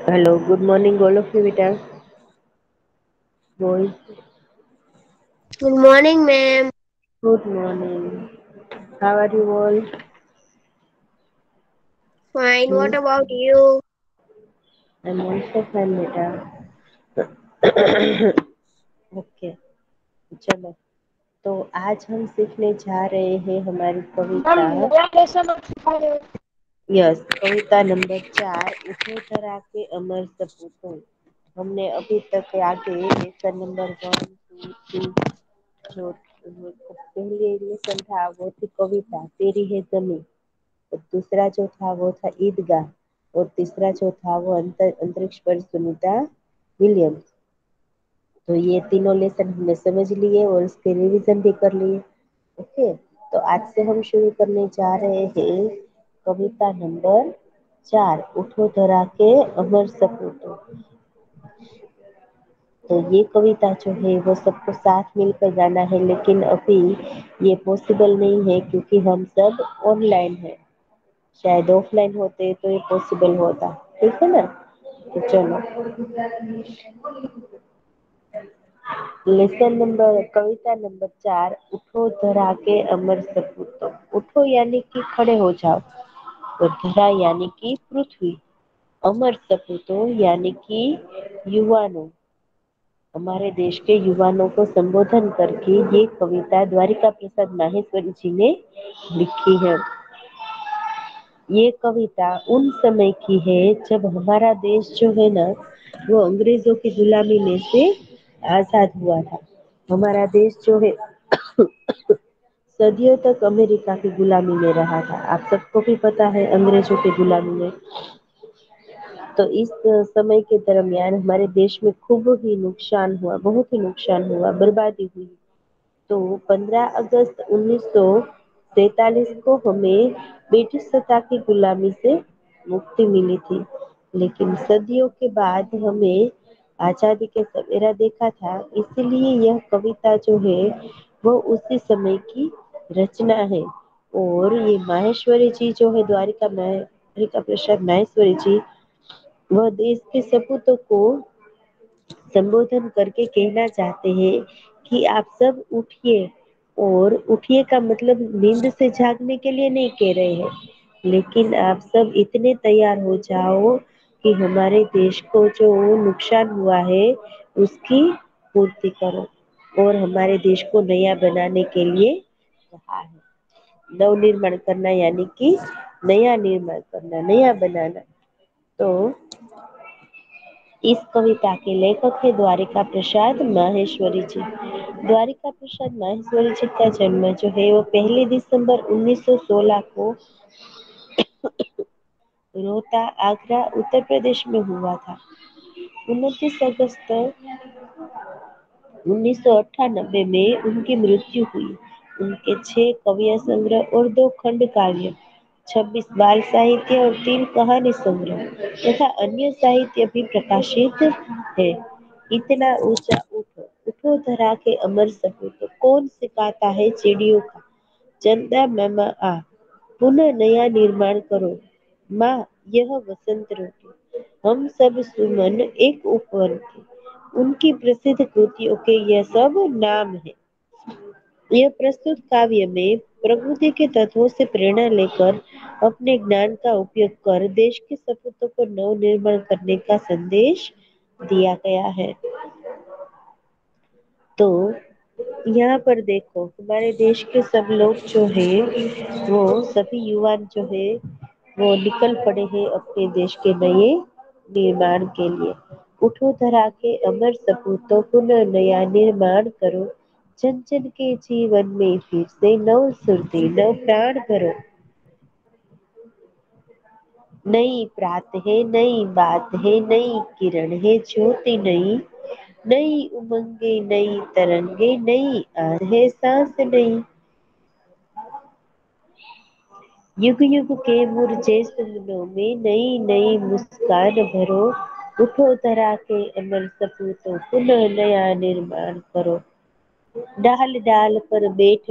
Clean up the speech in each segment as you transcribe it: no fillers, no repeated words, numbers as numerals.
Hello, good morning, all of you, Vita. Boy, Good morning, ma'am. good morning. How are you all? Fine. Hmm? What about you? I'm also fine, बेटा. Okay, चलो. तो आज हम सीखने जा रहे हैं हमारी मैम कविता. मेरा लेसन आप सिखा रहे हो। यस, कविता नंबर 4, उठो धरा के अमर सपूतों. हमने अभी तक आगे लेसन नंबर 1, 2, 3 जो पहले लेसन था वो थी कविता तेरी है जमीन. और दूसरा जो था वो था ईदगाह. और तीसरा जो था वो अंतरिक्ष पर सुनीता विलियम्स. तो ये तीनों लेसन हमने समझ लिए और इसके रिवीजन भी कर लिए. ओके, तो आज से हम शुरू करने जा रहे हैं कविता नंबर 4, उठो धरा के अमर सपूतों. तो ये कविता जो है वो सबको साथ मिलकर गाना है, लेकिन अभी ये पॉसिबल नहीं है क्योंकि हम सब ऑनलाइन हैं. शायद ऑफलाइन होते तो ये पॉसिबल होता. ठीक है ना. तो चलो, लेसन नंबर कविता नंबर 4, उठो धरा के अमर सपूतों. उठो यानी कि खड़े हो जाओ, और धरा यानी कि पृथ्वी. अमर सपूतों यानी कि युवानों. हमारे देश के युवानों को संबोधन करके ये कविता द्वारिका प्रसाद माहेश्वरी जी ने लिखी है. ये कविता उन समय की है जब हमारा देश जो है ना वो अंग्रेजों की गुलामी में से आजाद हुआ था. हमारा देश जो है सदियों तक अमेरिका की गुलामी में रहा था. आप सबको भी पता है अंग्रेजों की गुलामी में. तो इस समय के दरमियान हमारे देश में खूब ही नुकसान हुआ, बहुत ही नुकसान हुआ, बर्बादी हुई. तो 15 अगस्त 1947 को हमें ब्रिटिश सत्ता की गुलामी से मुक्ति मिली थी. लेकिन सदियों के बाद हमें आजादी के सवेरा देखा था. इसलिए यह कविता जो है वो उसी समय की रचना है. और ये माहेश्वरी जी जो है द्वारिका प्रसाद माहेश्वरी जी, वह देश के सपूतों को संबोधन करके कहना चाहते हैं कि आप सब उठिए. और उठिए का मतलब नींद से जागने के लिए नहीं कह रहे हैं, लेकिन आप सब इतने तैयार हो जाओ कि हमारे देश को जो नुकसान हुआ है उसकी पूर्ति करो. और हमारे देश को नया बनाने के लिए कहा है. नव निर्माण करना यानी कि नया निर्माण करना, नया बनाना. तो इस कविता के लेखक है द्वारिका प्रसाद माहेश्वरी जी. द्वारिका प्रसाद माहेश्वरी जी का जन्म जो है वो 1 दिसंबर 1916 को रोहता, आगरा, उत्तर प्रदेश में हुआ था. 29 अगस्त 1998 में उनकी मृत्यु हुई. उनके 6 कविता संग्रह और 2 खंड काव्य, 26 बाल साहित्य और 3 कहानी संग्रह तथा अन्य साहित्य भी प्रकाशित है. इतना ऊंचा उठो, उठो धरा के अमर सपूत, कौन सिखाता है चिड़ियों का. चंदा मामा आ, पुनः नया निर्माण करो. माँ यह वसंत ऋतु, हम सब सुमन एक उपवन के. उनकी प्रसिद्ध कृतियों के यह सब नाम है. यह प्रस्तुत काव्य में प्रकृति के तत्वों से प्रेरणा लेकर अपने ज्ञान का उपयोग कर देश के सपूतों को नव निर्माण करने का संदेश दिया गया है. तो यहाँ पर देखो हमारे देश के सब लोग जो है वो सभी युवा जो है वो निकल पड़े हैं अपने देश के नए निर्माण के लिए. उठो धरा के अमर सपूतों पुनः नया निर्माण करो. जन जन के जीवन में फिर से नव सुरती नव प्राण भरो. नई प्रात है, नई बात है, नई किरण है, ज्योति नई. नई उमंगे, नई तरंगे, नई आस है, सांस नई. युग युग के मुरझे सुमनों में नई नई मुस्कान भरो. उठो धरा के अमर सपूतों पुनः नया निर्माण करो. डाल डाल पर बैठ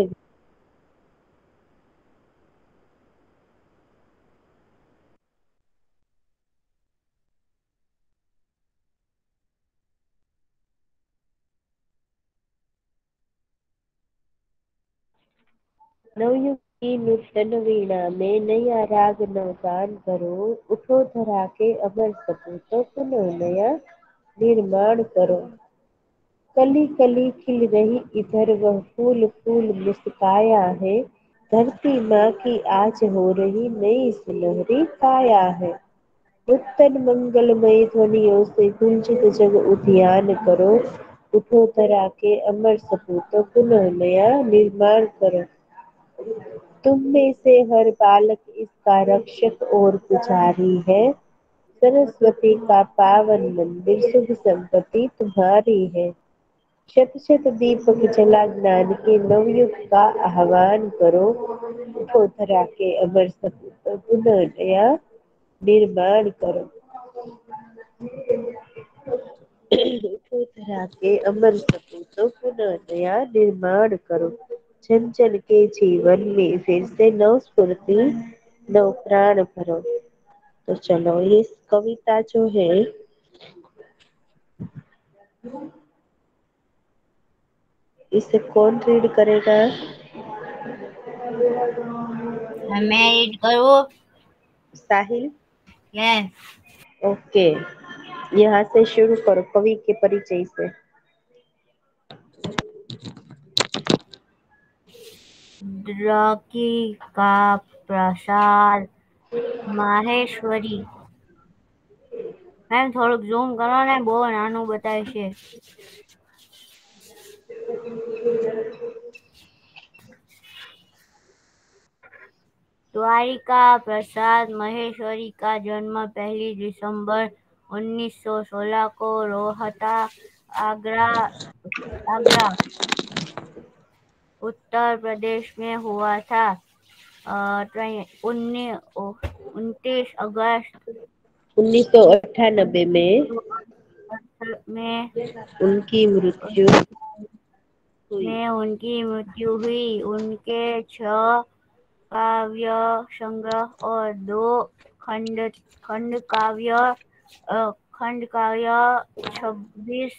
नवयुग की नूतन वीणा में नया राग नवगान करो, उठो धरा के अमर सपूतों पुनः नया निर्माण करो। कली कली खिल रही इधर वह फूल फूल मुस्काया है, धरती माँ की आज हो रही नई सुनहरी काया है। नूतन मंगलमय ध्वनियों से गुंजित जग उद्यान करो, उठो धरा के अमर सपूतों पुनः नया निर्माण करो। तुम में से हर बालक इसका रक्षक और पुजारी है, सरस्वती का पावन मंदिर शुभ संपत्ति तुम्हारी है। शत शत दीपक जला ज्ञान के नवयुग का आह्वान करो, उठो धरा के अमर सपूतों पुनः नया निर्माण करो। उठो धरा के अमर सपूतों पुनः नया निर्माण करो। जन जन के जीवन में फिर से नव स्फूर्ति नव प्राण भरो। तो चलो ये कविता जो है इसे कौन रीड करेगा? मैं रीड करूँ? साहिल। यस। ओके, यहाँ से शुरू करो कवि के परिचय से। द्रौकी का प्रसाद माहेश्वरी। मैम થોડુંક ઝૂમ કરો ને, બહુ નાનું બતાવે છે. द्वारिका प्रसाद महेश्वरी का जन्म 1 दिसंबर 1916 को रोहता आगरा उत्तर प्रदेश में हुआ था. 29 अगस्त 1998 में 2018 में उनकी मृत्यु हुई। उनकी मृत्यु हुई. उनके 6 काव्य संग्रह और 2 खंड काव्य 26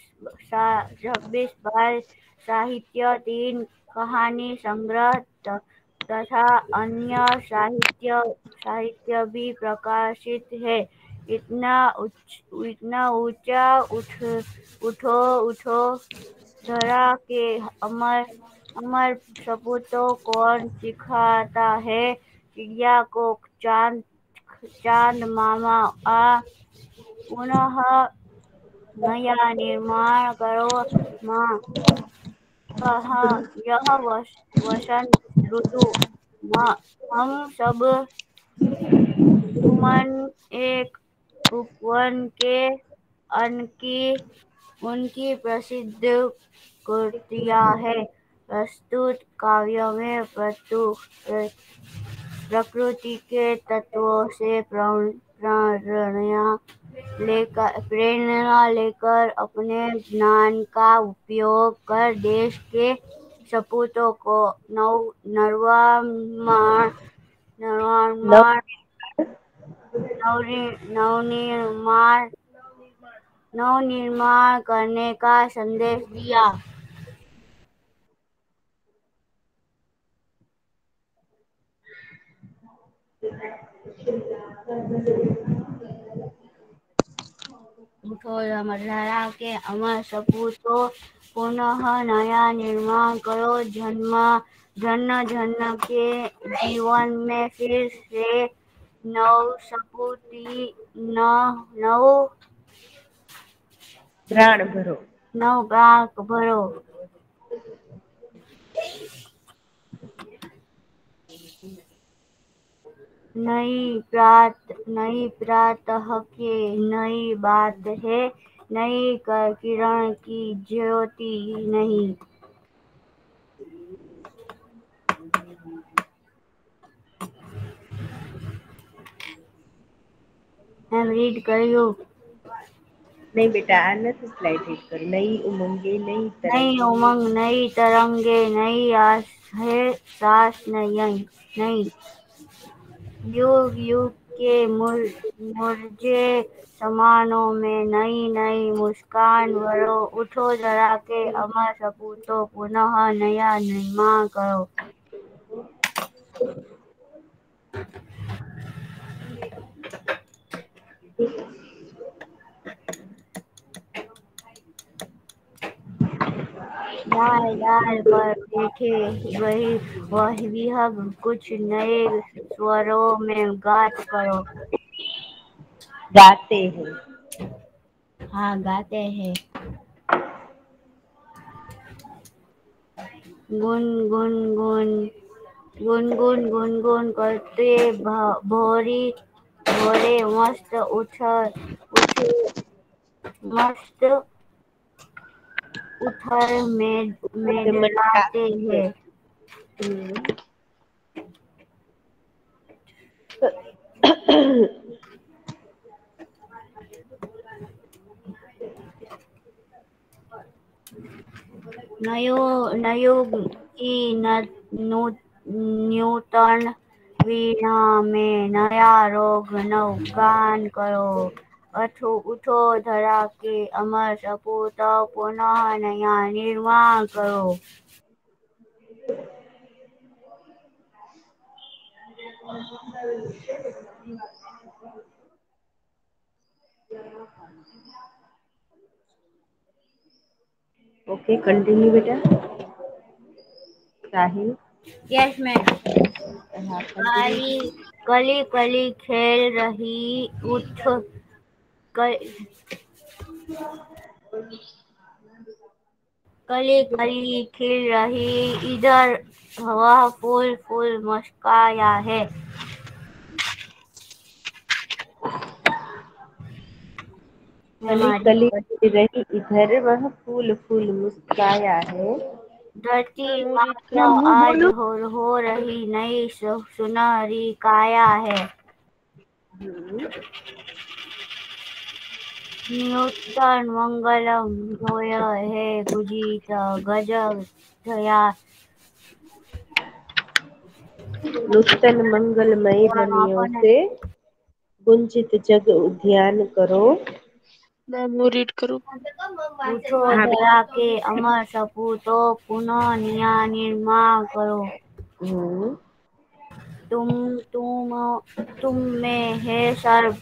बाल साहित्य, 3 कहानी संग्रह तथा अन्य साहित्य भी प्रकाशित है. इतना ऊंचा उठो धरा के अमर सपूतों कौन सिखाता है, चिड़िया को चांद मामा आ पुनः नया निर्माण करो माँ. यह वसंत ऋतु हम सब सुमन एक उपवन के अन्न की उनकी प्रसिद्ध कृतियां है. प्रस्तुत काव्य में प्रकृति के तत्वों से प्रेरणा लेकर अपने ज्ञान का उपयोग कर देश के सपूतों को नवनिर्माण करने का संदेश दिया. उठो धरा के अमर सपूतों पुनः नया निर्माण करो. जन के जीवन में फिर से नव स्फूर्ति नव प्राण भरो। नई प्रातः के नई बात है, नई किरण की ज्योति नहीं. मैं रीड करियो? नहीं बेटा, आना तो स्लाइड रीड कर. नई उमंगे नई उमंग नई तरंगे नई आस है सांस नई. युग युग के मुरझे समानों में नई मुस्कान भरो. उठो धरा के अमर सपूतों पुनः नया निर्माण करो. डाल डाल पर बैठे वही वह विहग कुछ नए स्वरों में गात करो। गाते हैं। हाँ गाते हैं। गुन गुन गुन गुनगुन गुनगुन करते भोरी भोरे मस्त उठे मस्त उथल में से डलाते मटकाते हैं। हैं। हम्म। नयुग की न्यूतन वीणा में नया रोग नव गान करो। अठो उठो धरा के अमर सपूत पुनः नया निर्माण करो। ओके कंटिन्यू बेटा। साहिल। Yes ma'am. हाँ कंटिन्यू। काली कली कली खेल रही उठ क- कली कली खिल रही इधर हवा फूल फूल मुस्काया है। मैम कली आगे कली खिल रही इधर वह फूल फूल मुस्काया है। धरती मैं माता क्या मुंह आज बोलूं। हो रही नई सुनहरी काया है। हम्म। नूतन मंगलम होय है गुजीत गजब थया। नूतन मंगलमय ध्वनियों से गुंजित जग उद्यान करो। मैं मुंह रीड करूं। उठो हाँ धरा के अमर सपूतो पुनः निया निर्माण करो। हम्म। तुम में है सर्व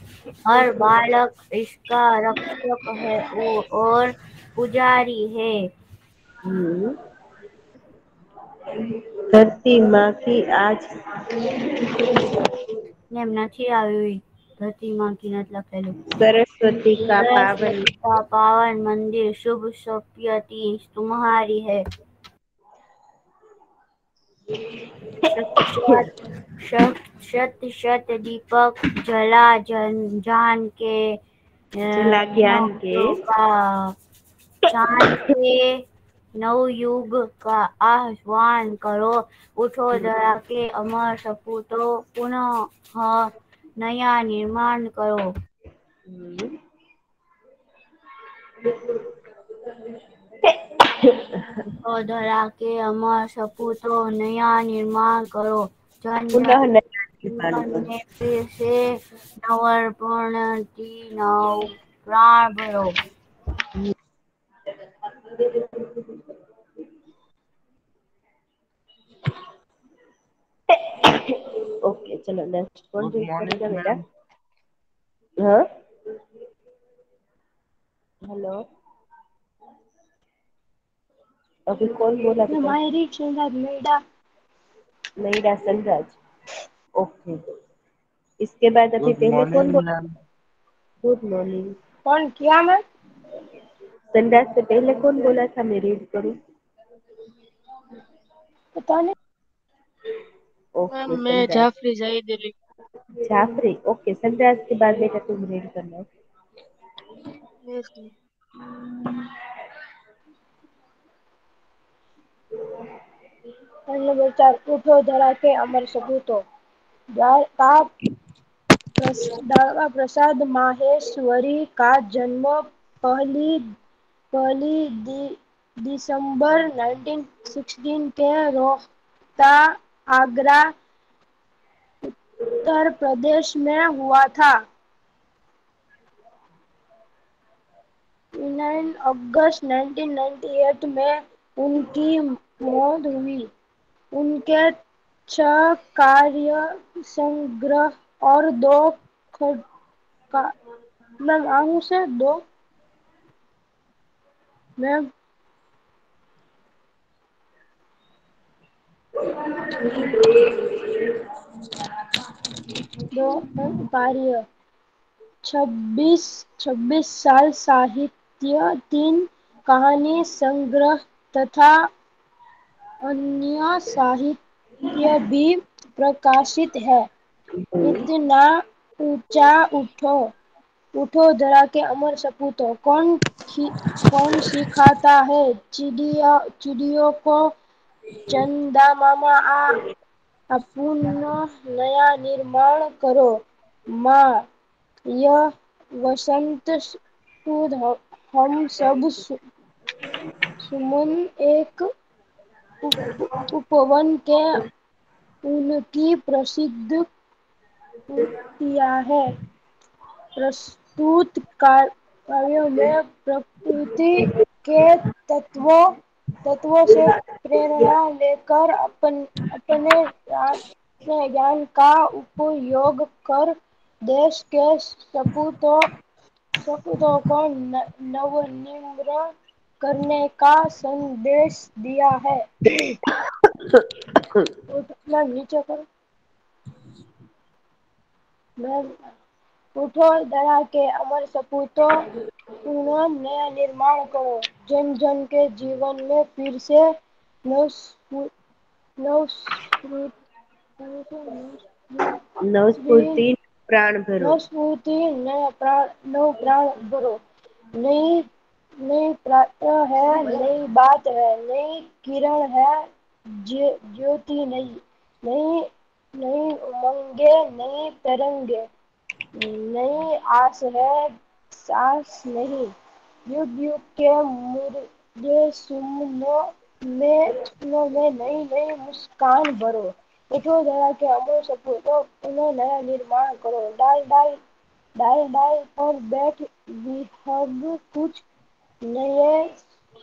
हर बालक इसका रक्षक है और पुजारी है। हम्म। धरती माँ की आज नेम નથી આવ્યું ધરતી માં की નથી લખેલું। सरस्वती का पावन सरस्वती का पावन मंदिर शुभ शक्ति तुम्हारी है। शत शत शत शत दीपक जला जान के जला ज्ञान के नवयुग का चांद के नवयुग का आह्वान करो। उठो धरा के अमर सपूतो पुनः नया निर्माण करो। हम्म। उठो धरा के अमर सपूतो नया निर्माण करो। जन जन पुनः नया निर्माण जीवन करो। में फिर से नवर्पण की नव प्राण भरो। ओके चलो नेक्स्ट कौन रीड करेगा बेटा। हाँ हेलो। अभी कौन बोला बेटा। हमारी चंदा मेरा नईडा सनराज। ओके इसके बाद अभी पहले कौन बोला। Good morning. कौन किया मैं सनराज से पहले कौन बोला था मैं रीड करूं। पता नहीं। ओके मैं जाफरी जाहिद अली। जाफरी ओके सनराज के बाद बेटा तुम रीड करना। यस पहले बेचार उठो धरा के अमर सपूतो दादा प्रसाद माहेश्वरी का जन्म पहली पहली दिसंबर 1916 के रोहता आगरा उत्तर प्रदेश में हुआ था। 9 अगस्त 1998 में उनकी मौत हुई। उनके छह कार्य संग्रह और दो खंड का। मैम आहू से दो। मैम दो कार्य। 26 26 साल साहित्य, 3 कहानी संग्रह तथा अन्य साहित्य भी प्रकाशित है। इतना ऊंचा उठो, उठो जरा के अमर सपूतों, कौन सिखाता है चिड़ियों को चंदा मामा। पुनः नया निर्माण करो माँ, यह वसंत हम सब सुमन एक उपवन के उनकी प्रसिद्ध किया है। प्रस्तुत कार्यों में प्रकृति के तत्वों से प्रेरणा लेकर अपने ज्ञान का उपयोग कर देश के सपूतों को नवनिर्मित करने का संदेश दिया है। मैम नीचे करो। मैम उठो डरा के अमर सपूतों, पुनः नया निर्माण करो। जन जन के जीवन में फिर से नव नव नवस्फूर्ति प्राण भरो। नव स्फूर्ति, नव प्राण भरो। नई नई प्रातः है, नई बात है, नई किरण है, ज्योति नई, नई नई उमंगे, नई तरंगे, नई आस है, सांस नहीं। युग युग के मुर्दे सुमनों में नई नई मुस्कान भरो। उठो जरा के अमर सपूतों, पुनः नया निर्माण करो। डाल डाल डाल डाल पर बैठ विहंग कुछ नए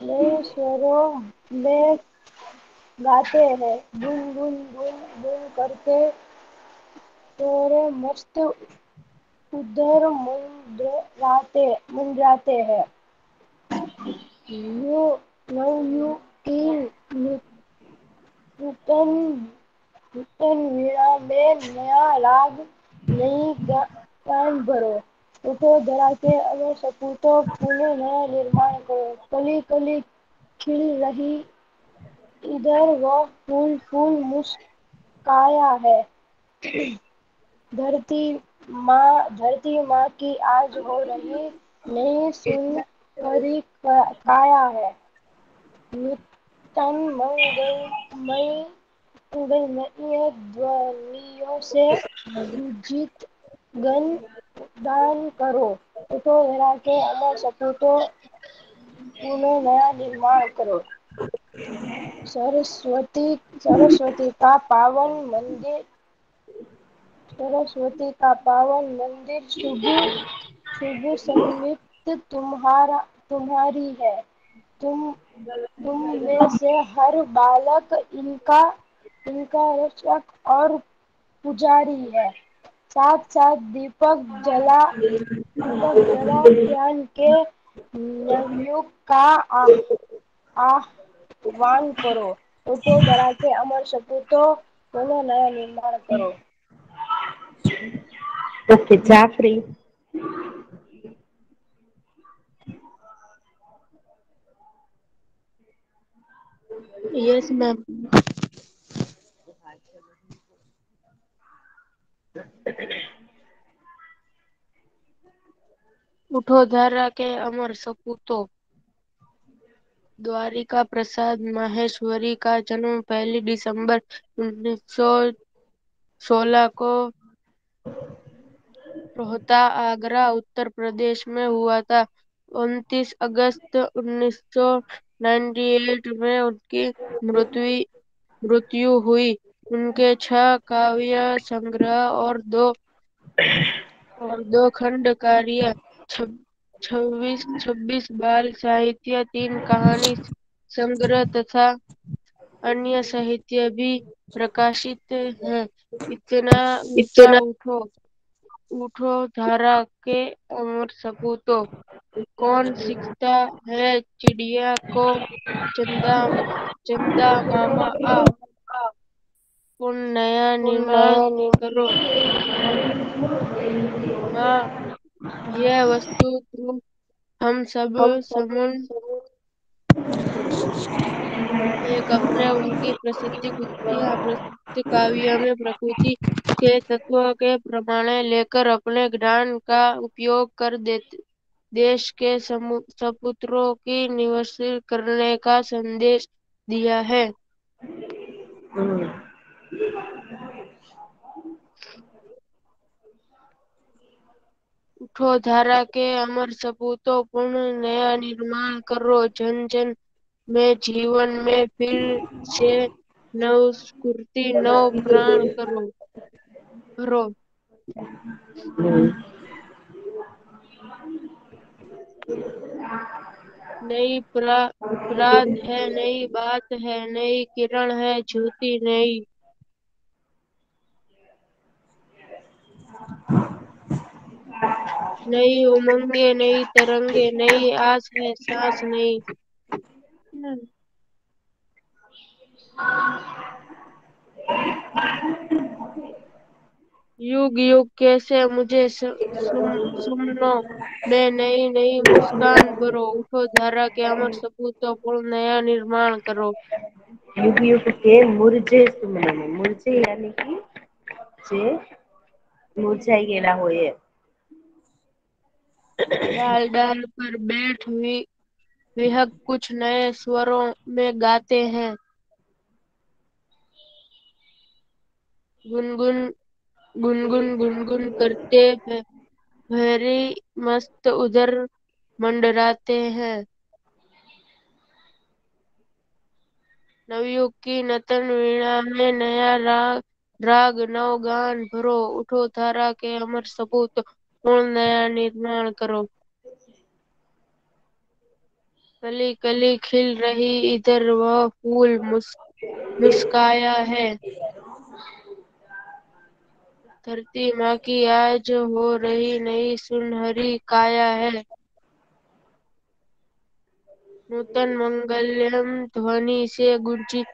नए स्वरों में गाते हैं। गुन गुन गुन गुन करके तोरे मस्त उधर मंडराते हैं। नवयुग की नूतन नूतन वीणा में नया राग, नई गान भरो। उठो जरा के अमर सपूतों, पुनः नया निर्माण करो। कली कली खिल रही, इधर वह फूल फूल मुस्काया है। धरती माँ की आज हो रही नई सुनहरी काया है। नूतन मंगलमयी ध्वनियों से गुंजित गान करो। उठो जरा के अमर सपूतों, पुनः नया निर्माण करो। सरस्वती का पावन मंदिर, सरस्वती का पावन मंदिर, शुभ शुभ सन्निधि तुम्हारी है। तुम में से हर बालक इनका रक्षक और पुजारी है। साथ साथ दीपक जला ज्ञान के नवयुग का आह्वान करो। उठो डरा के अमर सपूतों, पुनः नया निर्माण करो। ओके जाफरी। Yes ma'am. उठो धरा के अमर सपूतों, द्वारिका प्रसाद माहेश्वरी का जन्म 1 दिसंबर 1916 को रोहता, आगरा, उत्तर प्रदेश में हुआ था। 29 अगस्त 1998 में उनकी मृत्यु हुई। उनके 6 काव्य संग्रह और दो खंड कार्य, 26 बाल साहित्य, 3 कहानी संग्रह तथा अन्य साहित्य भी प्रकाशित है। इतना ऊंचा इतना उठो, उठो धारा के अमर सपूतों, कौन सीखता है चिड़िया को चंदा चंदा मामा आ, कौन नया निर्माण नया करो। माँ, यह वस्तु तुम हम सब हम सब समुन एक अपने उनकी प्रसिद्ध कृतियां प्रसिद्ध काव्य में प्रकृति के तत्वों के प्रमाण लेकर अपने ज्ञान का उपयोग कर देते देश के सपूत्रों की निवास करने का संदेश दिया है। उठो धारा के अमर सपूतों, पूर्ण नया निर्माण करो, जन जन में जीवन में फिर से नव स्फूर्ति नव प्राण करो भरो। नई प्रात है, नई बात है, नई किरण है, ज्योति नई, नई उमंगे, नई तरंगे, नई आस है, सांस नई। युग युग कैसे मुझे सुमनो में नई नई मुस्कान भरो। उठो धारा के अमर सपूतों, पूर्ण नया निर्माण करो। युग युग के मुरझे सुमन में, मुरझे यानी कि જે મુરઝાઈ ગયેલા હોય એ। डाल डाल पर बैठ विहग कुछ नए स्वरों में गाते हैं। गुनगुन गुनगुन गुनगुन करते भैरी मस्त उधर मंडराते हैं। नवयुग की नतन वीणा में नया राग नव गान भरो। उठो धारा के अमर सपूत, पूर्ण नया निर्माण करो। कली कली खिल रही इधर वह फूल मुस्काया है। धरती माँ की आज हो रही नई सुनहरी काया है। नूतन मंगलम ध्वनि से गुंजित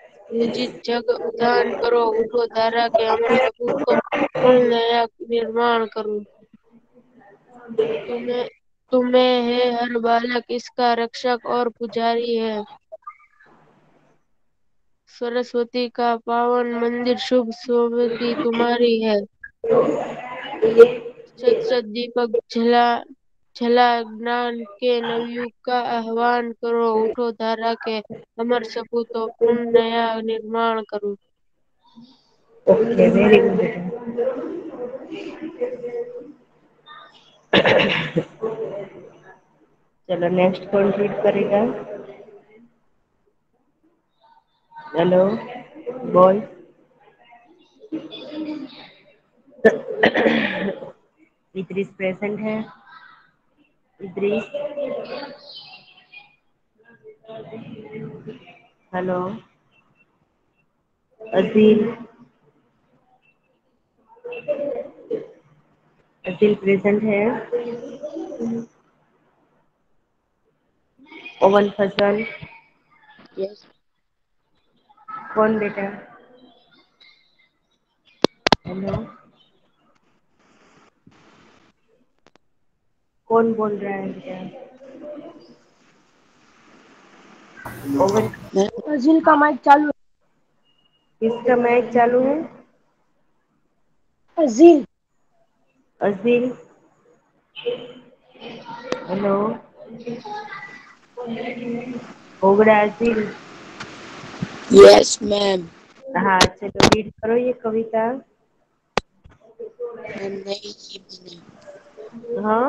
जग उद्यान करो। उठो धारा के अमर सपूत को पूर्ण नया निर्माण करो। तुम्हें तुम्हें है हर बालक इसका रक्षक और पुजारी है। सरस्वती का पावन मंदिर शुभ सोबती तुम्हारी है। सत सत दीपक जला जला ज्ञान के नवयुग का आह्वान करो। उठो धारा के अमर सपूतों, पूर्ण नया निर्माण करो। ओके, वेरी गुड चलो नेक्स्ट कौन रीड करेगा? हेलो बॉय, इद्रिस प्रेजेंट है? इद्रिस, हेलो अजील, अजील प्रेजेंट है? ओवन फसल, यस कौन बेटा? हेलो, कौन बोल रहा है बेटा? ओवन, अजील का माइक चालू है। किसका माइक चालू है? अजील। अजील, हेलो ओगड़ा अजील। Yes ma'am. हाँ चलो रीड करो ये कविता। मैम नहीं की मैंने। हाँ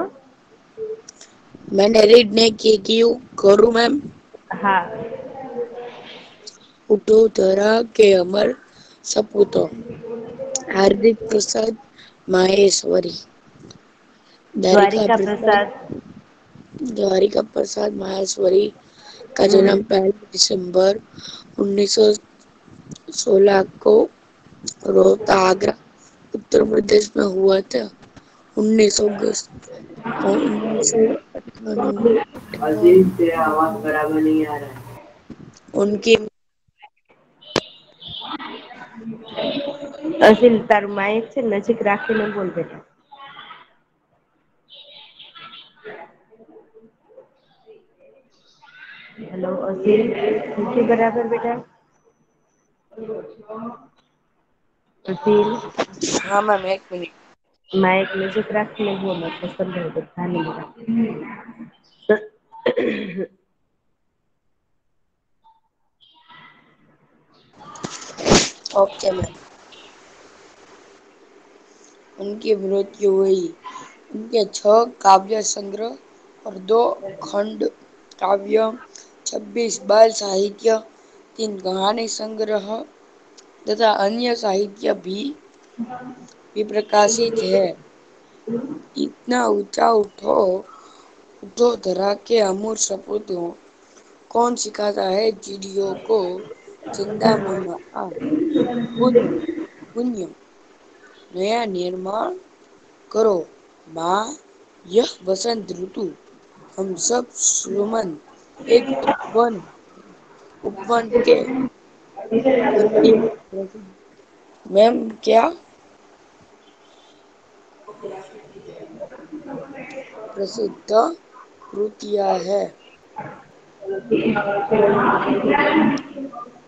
मैंने रीड नहीं की, क्यों करूँ मैम? हाँ उठो धरा के अमर सपूतो, हार्दिक प्रसाद माहेश्वरी। द्वारिका द्वारिका प्रसाद प्रसाद। द्वारिका प्रसाद माहेश्वरी का हम्म जन्म 1 दिसंबर 16 को रोहतक आगरा उत्तर प्रदेश में हुआ था। 19 अगस्त 1998 अजीब तेरा आवाज बराबर नहीं आ रहा है। उनकी અસીલ તારું માઇક છે નજીક રાખીને બોલ બેટા. હેલો અસીલ નથી બરાબર બેટા. અસીલ हाँ मैम एक मिनट। માઇક નજીક રાખીને બોલ એટલે સંભળાય બધાને બરાબર. Okay ma'am. उनकी मृत्यु हुई। उनके 6 काव्य संग्रह और 2 खंड काव्य, 26 बाल साहित्य, 3 कहानी संग्रह तथा अन्य साहित्य भी प्रकाशित है। इतना ऊंचा उठो उठो धरा के अमूर सपूतों, कौन सिखाता है चिड़ियों को जिंदा में पुण्य पुण्य नया निर्माण करो माँ। यह बसंत ऋतु हम सब सुमन एक उपवन के प्रति मैम क्या प्रसिद्ध कृतियां है।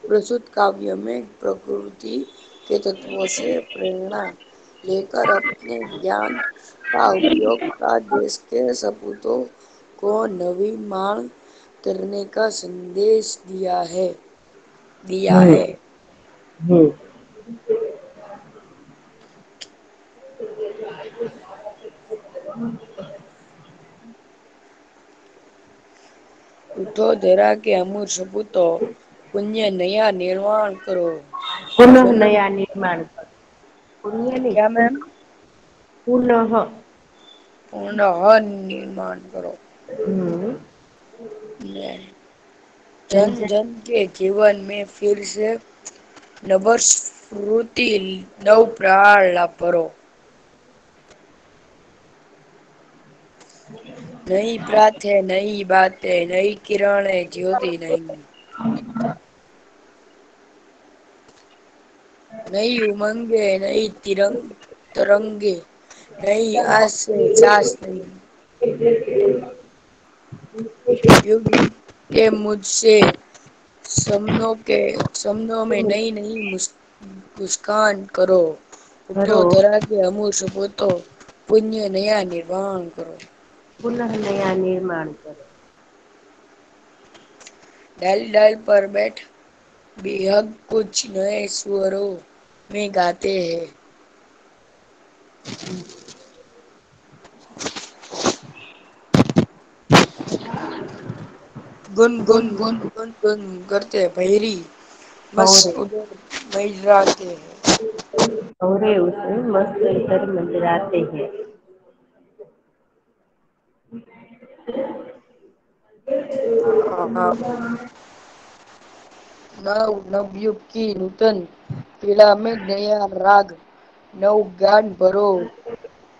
प्रस्तुत काव्य में प्रकृति के तत्वों से प्रेरणा लेकर अपने ज्ञान का उपयोग का देश के सपूतों को नवीन करने का संदेश दिया है। હમ उठो धरा के अमूर सपूतों, पुण्य नया निर्माण करो। પુનઃ जन्म નયા નિર્માણ કર પુણ્ય નહીં क्या मैम પુનઃ. पुनः निर्माण करो। હમ जन जन के जीवन में फिर से नवस्फूर्ति नव प्राण भरो। नई प्रात है नई बात है नई किरण है ज्योति नहीं। नई उमंगे नई तरंगे नई आस से चास नहीं। युग के मुझसे सपनों में नई नई मुस्कान करो। કરો उठो धरा के अमूल सपूतों, पुण्य नया निर्माण करो। પુનઃ નયા નિર્માણ કરો. डाल डाल पर बैठ बेहद कुछ नए स्वरों में गाते हैं। गुन गुन गुन गुन गुन करते भैरी और मस्त उधर मंडराते हैं। और उसे मस्त इतर मंडराते हैं. हाँ नवयुग की नूतन पीड़ा में नया राग नव ज्ञान भरो।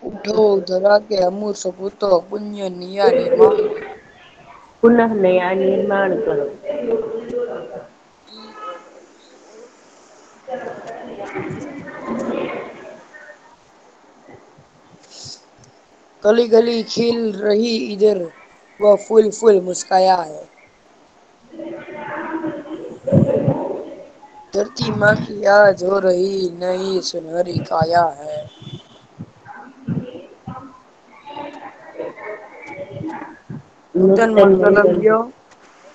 उठो धरा के अमूल सपूतों, पुण्य नया निर्माण પુનઃ નયા નિર્માણ કરો. गली गली खिल रही इधर वह फूल फूल मुस्काया है। धरती माँ की आज हो रही नई सुनहरी काया है। नूतन નૂતન મંગલ मंगलव्य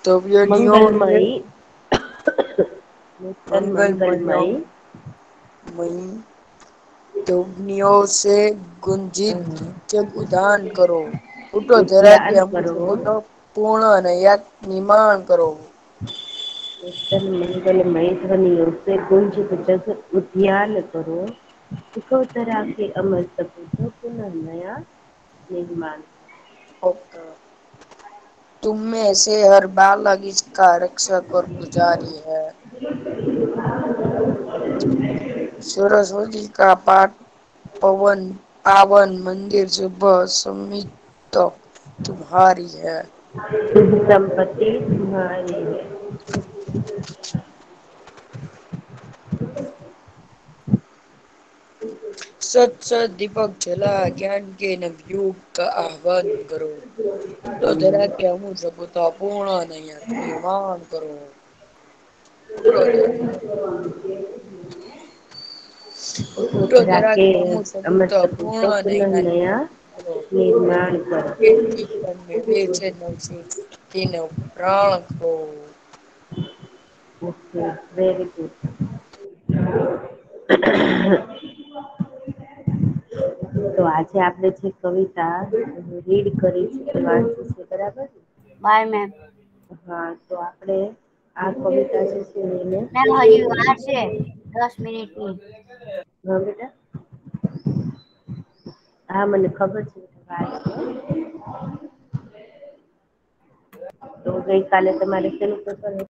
द्रव्यनियों से મંગલમય નૂતન मंगलमयों મંગલમય मई ध्वनियों से गुंजित जग उदान करो। उठो जरा ઉદ્યાન के अमृत કરો. सपूतों, पूर्ण नया निर्माण करो। नूतन मंगलमय ध्वनियों से गुंजित जग उद्यान करो. उठो तरह के अमर सपूतों, पुनः नया निर्माण. ओके। तुम में से हर बालक इसका रक्षक और पुजारी है। सरस्वती का पाठ पवन पावन मंदिर सुबह समित तुम्हारी है। शुभ संपत्ति तुम्हारी है। सत सत दीपक जला ज्ञान के नवयुग का आह्वान करो। उठो धरा के अमूल सपुता पूर्ण नैया निर्माण करो। उठो धरा धरा के अमूल अमर सपूत सपूत पूर्ण पुनः नैया नया निर्माण करो। निर्माण करो। एक जीवन में बेचे नवसीत तीनों प्राण को। Okay very good. તો આજે આપણે જે કવિતા રીડ કરી છે વાંચી છે બરાબર. Bye ma'am. હા તો આપણે આ કવિતા જે છે એને મેમ હજી વાર છે 10 મિનિટની. હા બેટા હા મને ખબર છે વાર છે. તો ગઈકાલે તમારે શેનું પેપર હતું?